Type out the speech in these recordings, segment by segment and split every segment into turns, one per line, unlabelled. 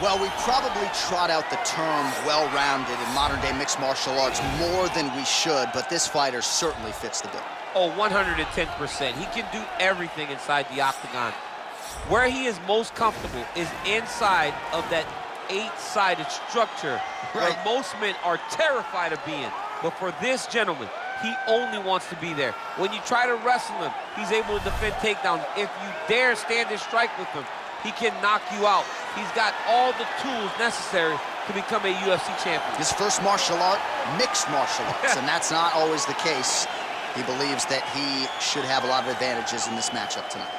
Well, we probably trot out the term well-rounded in modern-day mixed martial arts more than we should, but this fighter certainly fits the bill.
Oh, 110%. He can do everything inside the octagon. Where he is most comfortable is inside of that 8-sided structure, where most men are terrified of being. But for this gentleman, he only wants to be there. When you try to wrestle him, he's able to defend takedowns. If you dare stand and strike with him, he can knock you out. He's got all the tools necessary to become a UFC champion.
His first martial art, mixed martial arts, and that's not always the case. He believes that he should have a lot of advantages in this matchup tonight.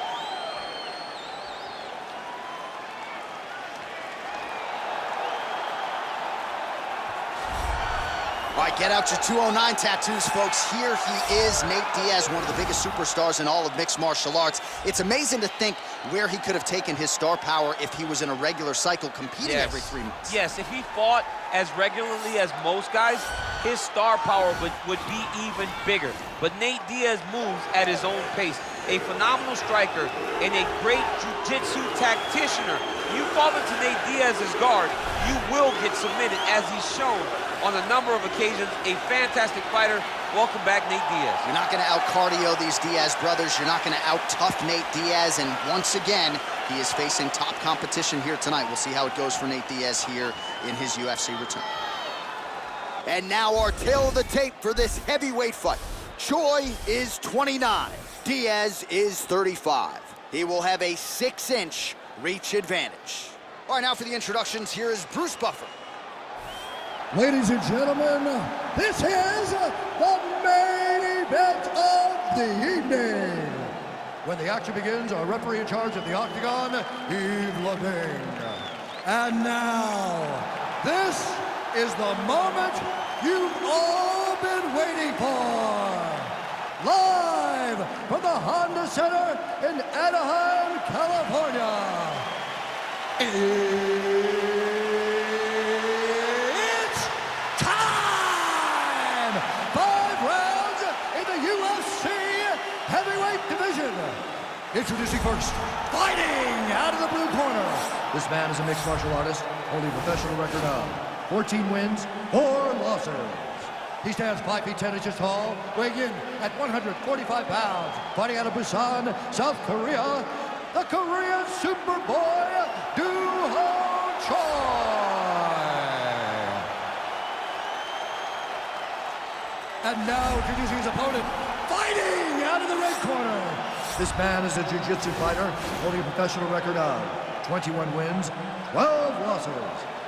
All right, get out your 209 tattoos, folks. Here he is, Nate Diaz, one of the biggest superstars in all of mixed martial arts. It's amazing to think where he could have taken his star power if he was in a regular cycle competing every 3 months.
Yes, if he fought as regularly as most guys, his star power would be even bigger. But Nate Diaz moves at his own pace. A phenomenal striker and a great jiu-jitsu tacticianer. You fall into Nate Diaz's guard, you will get submitted, as he's shown on a number of occasions. A fantastic fighter. Welcome back, Nate Diaz.
You're not going to out-cardio these Diaz brothers. You're not going to out-tough Nate Diaz. And once again, he is facing top competition here tonight. We'll see how it goes for Nate Diaz here in his UFC return. And now our tale of the tape for this heavyweight fight. Choi is 29. Diaz is 35. He will have a 6-inch reach advantage. All right, now for the introductions, here is Bruce Buffer.
Ladies and gentlemen, this is the main event of the evening. When the action begins, our referee in charge of the octagon, Yves Lavigne. And now, this is the moment you've all been waiting for. Live from the Honda Center in Anaheim, California. It's time! 5 rounds in the UFC heavyweight division. Introducing first, fighting out of the blue corner. This man is a mixed martial artist, holding a professional record of 14 wins, 4 losses. He stands 5 feet 10 inches tall, weighing in at 145 pounds, fighting out of Busan, South Korea, the Korean Superboy, Do-Ho Choi. And now introducing his opponent, fighting out of the red corner. This man is a jiu-jitsu fighter, holding a professional record of 21 wins, 12 losses.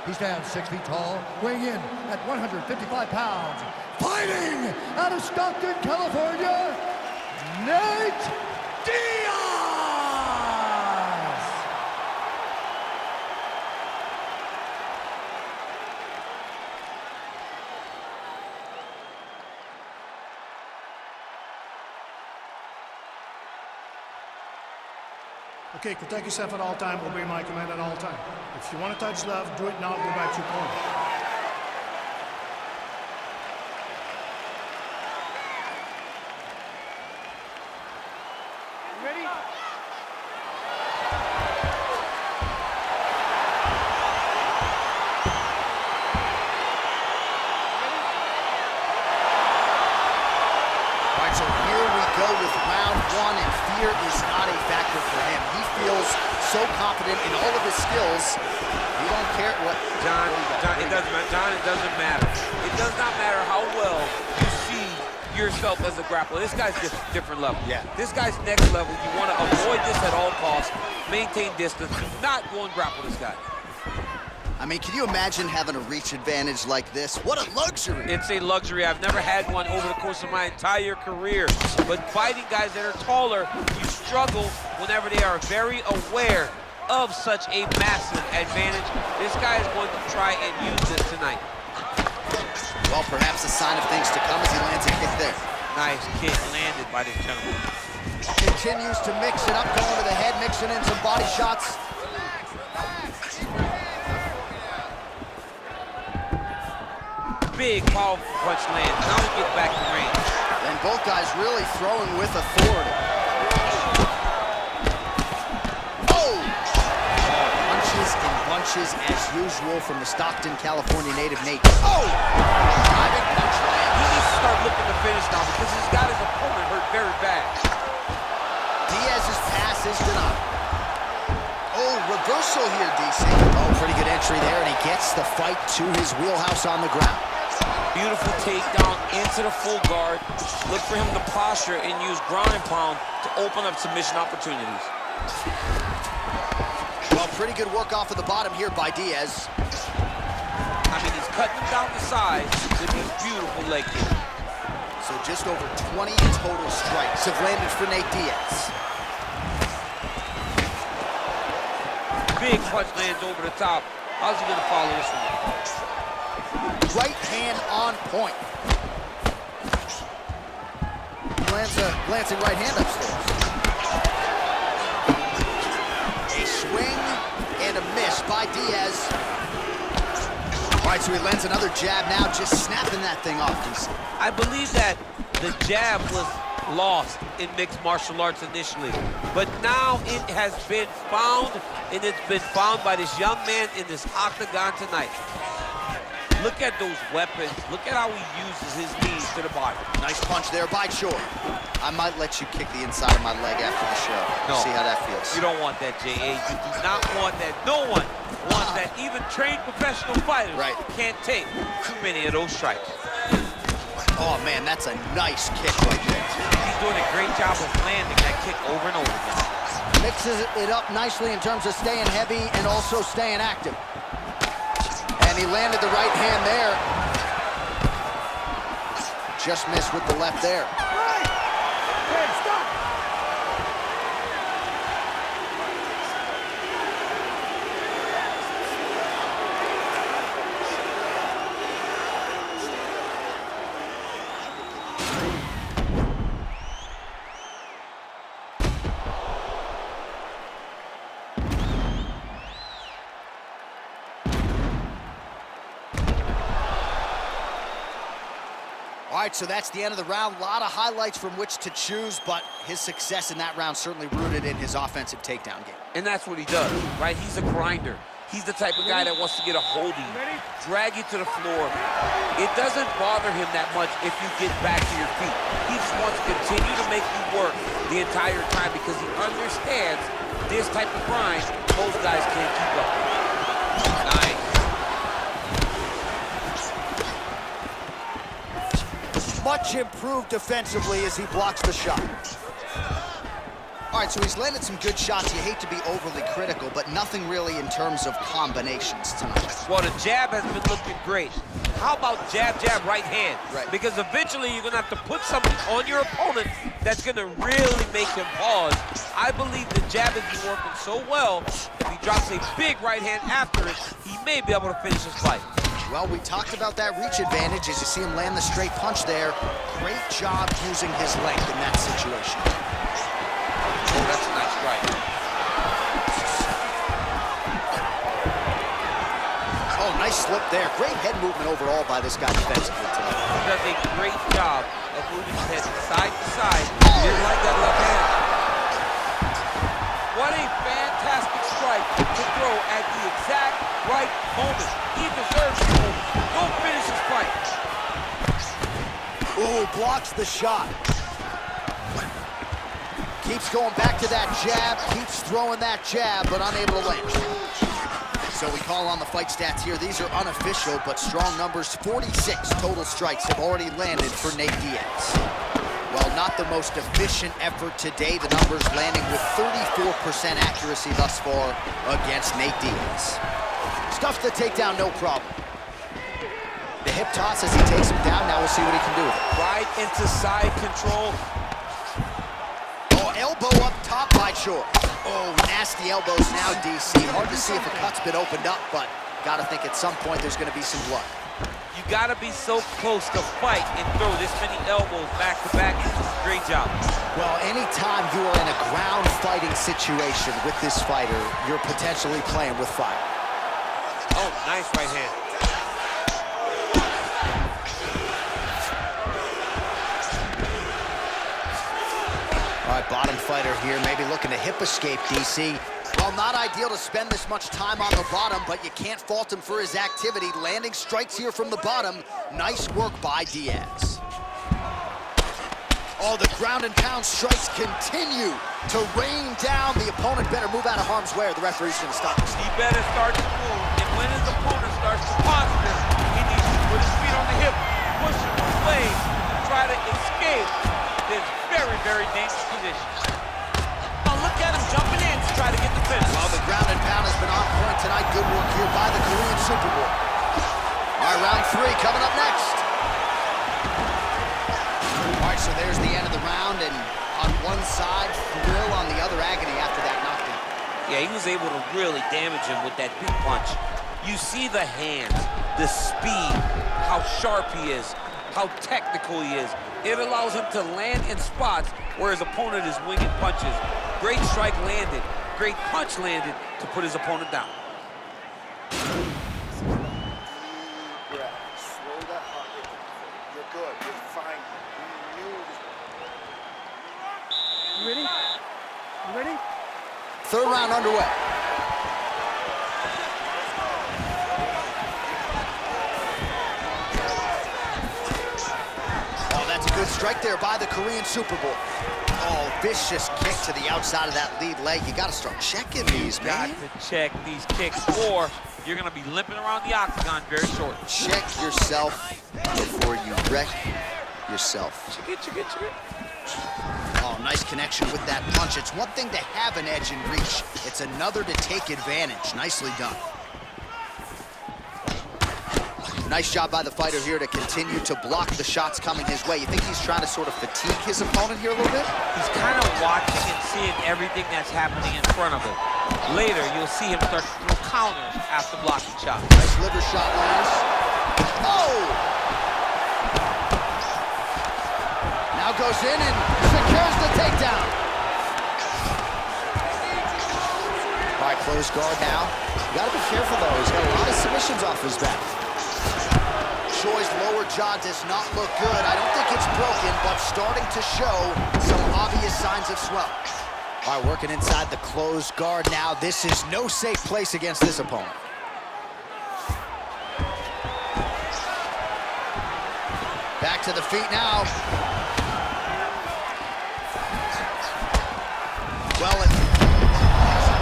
He stands 6 feet tall, weighing in at 155 pounds, fighting out of Stockton, California, Nate Diaz!
Okay, protect yourself at all time, obey my command at all time. If you want to touch love, do it now, go back to your corner. Ready?
All right, so here we go with round 1, and fear is not a factor for him. He feels so confident in all of his skills. He don't care what.
John, it doesn't matter. John, it doesn't matter. It does not matter how well you see yourself as a grappler. This guy's just different level.
Yeah.
This guy's next level. You want to avoid this at all costs. Maintain distance. Do not go and grapple this guy.
I mean, can you imagine having a reach advantage like this? What a luxury.
It's a luxury. I've never had one over the course of my entire career. But fighting guys that are taller, you struggle whenever they are very aware of such a massive advantage. This guy is going to try and use this tonight.
Well, perhaps a sign of things to come as he lands a kick there.
Nice kick landed by this gentleman.
Continues to mix it up, going to the head, mixing in some body shots.
Big, powerful punch lands. Now we get back to range.
And both guys really throwing with authority. Oh! Punches and punches as usual from the Stockton, California native Nate. Oh! Diving punch lands.
He needs to start looking to finish now because he's got his opponent hurt very bad.
Diaz's pass is denied. Oh, reversal here, DC. Oh, pretty good entry there, and he gets the fight to his wheelhouse on the ground.
Beautiful takedown into the full guard. Look for him to posture and use ground and pound to open up submission opportunities.
Well, pretty good work off of the bottom here by Diaz.
I mean, he's cutting down the sides with these beautiful leg kicks.
So just over 20 total strikes have landed for Nate Diaz.
Big punch lands over the top. How's he gonna follow this one?
Right hand on point. Lands a glancing right hand upstairs. A swing and a miss by Diaz. All right, so he lands another jab now, just snapping that thing off, DC.
I believe that the jab was lost in mixed martial arts initially, but now it has been found, and it's been found by this young man in this octagon tonight. Look at those weapons. Look at how he uses his knees to the body.
Nice punch there by Choi. I might let you kick the inside of my leg after the show.
No.
See how that feels.
You don't want that, J.A. You do not want that. No one wants that. Even trained professional fighters can't take too many of those strikes.
Oh, man, that's a nice kick right there.
He's doing a great job of landing that kick over and over again.
Mixes it up nicely in terms of staying heavy and also staying active. And he landed the right hand there. Just missed with the left there.
Hey, stop!
All right, so that's the end of the round. A lot of highlights from which to choose, but his success in that round certainly rooted in his offensive takedown game.
And that's what he does, right? He's a grinder. He's the type of guy that wants to get a hold of you, drag you to the floor. It doesn't bother him that much if you get back to your feet. He just wants to continue to make you work the entire time because he understands this type of grind, most guys can't keep up. Nice.
Much improved defensively as he blocks the shot. All right, so he's landed some good shots. You hate to be overly critical, but nothing really in terms of combinations tonight.
Well, the jab has been looking great. How about jab, jab, right hand?
Right.
Because eventually you're gonna have to put something on your opponent that's gonna really make him pause. I believe the jab has been working so well, if he drops a big right hand after it, he may be able to finish his fight.
Well, we talked about that reach advantage as you see him land the straight punch there. Great job using his length in that situation.
Oh, that's a nice strike.
Oh, nice slip there. Great head movement overall by this guy defensively tonight.
He does a great job of moving his head side to side. He didn't like that left hand. What a fantastic strike to throw at the exact right moment. He deserves the moment. Go finish his fight.
Ooh, blocks the shot. Keeps going back to that jab, keeps throwing that jab, but unable to land. So we call on the fight stats here. These are unofficial, but strong numbers. 46 total strikes have already landed for Nate Diaz. Well, not the most efficient effort today. The numbers landing with 34% accuracy thus far against Nate Diaz. Stuffs the takedown, no problem. The hip toss as he takes him down. Now we'll see what he can do with it.
Right into side control.
Elbow up top by Choi. Oh, nasty elbows now, DC. Hard to see if a cut's been opened up, but gotta think at some point there's gonna be some blood.
You gotta be so close to fight and throw this many elbows back to back. Great job.
Well, anytime you are in a ground fighting situation with this fighter, you're potentially playing with fire.
Oh, nice right hand.
All right, bottom fighter here, maybe looking to hip escape, DC. Well, not ideal to spend this much time on the bottom, but you can't fault him for his activity. Landing strikes here from the bottom. Nice work by Diaz. Oh, the ground and pound strikes continue to rain down. The opponent better move out of harm's way or the referee's going to stop this.
He better start to move, and when his opponent starts to posture, he needs to put his feet on the hip, push him away, try to escape this very, very dangerous position.
Oh, look at him jumping in to try to get the finish.
Well, the ground and pound has been on point tonight. Good work here by the Korean Super Bowl. All right, round 3 coming up next. All right, so there's the end of the round, and on one side, thrill, on the other, agony after that knockdown.
Yeah, he was able to really damage him with that big punch. You see the hands, the speed, how sharp he is, how technical he is. It allows him to land in spots where his opponent is winging punches. Great strike landed, great punch landed to put his opponent down.
Slow that heart rate. You're good. You're fine.
You ready? You ready?
Third round underway. Oh, that's a good strike there by the Korean Super Bowl. Oh, vicious kick to the outside of that lead leg. You got to start checking these, man.
Got to check these kicks, or you're going to be limping around the octagon very short.
Check yourself before you wreck yourself.
Check it.
Oh, nice connection with that punch. It's one thing to have an edge and reach. It's another to take advantage. Nicely done. Nice job by the fighter here to continue to block the shots coming his way. You think he's trying to sort of fatigue his opponent here a little bit?
He's kind of watching and seeing everything that's happening in front of him. Later, you'll see him start to throw counters after blocking shots.
Nice liver shot lands. Oh! Now goes in and secures the takedown. All right, close guard now. You gotta be careful though. He's got a lot of submissions off his back. Choi's lower jaw does not look good. I don't think it's broken, but starting to show some obvious signs of swelling. All right, working inside the closed guard now. This is no safe place against this opponent. Back to the feet now. Well, if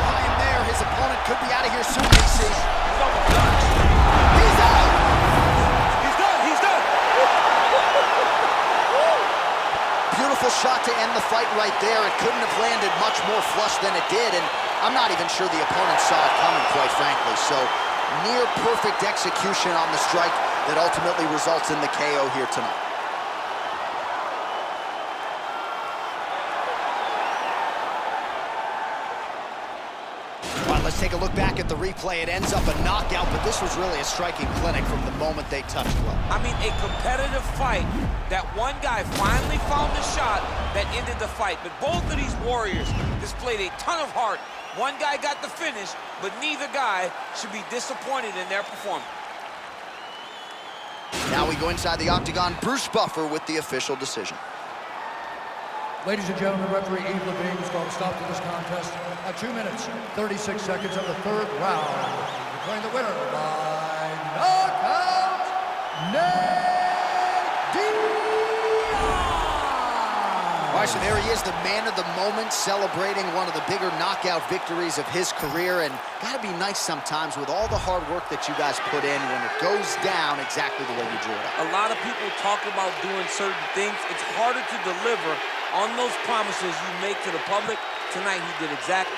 Ryan there, his opponent could be out of here soon, DC. He's out! Beautiful shot to end the fight right there. It couldn't have landed much more flush than it did, and I'm not even sure the opponent saw it coming, quite frankly. So, near perfect execution on the strike that ultimately results in the KO here tonight. All right, let's take a look back at the replay. It ends up a knockout, but this was really a striking clinic from the moment they touched well.
I mean, a competitive fight that one guy finally found the shot that ended the fight. But both of these warriors displayed a ton of heart. One guy got the finish, but neither guy should be disappointed in their performance.
Now we go inside the octagon. Bruce Buffer with the official decision.
Ladies and gentlemen, referee Eve Levine has called a stop to this contest at 2 minutes, 36 seconds of the third round. Declaring the winner by knockout, Nate Diaz!
All right, so there he is, the man of the moment, celebrating one of the bigger knockout victories of his career. And gotta be nice sometimes with all the hard work that you guys put in when it goes down exactly the way you drew it up.
A lot of people talk about doing certain things. It's harder to deliver on those promises you make to the public. Tonight, he did exactly.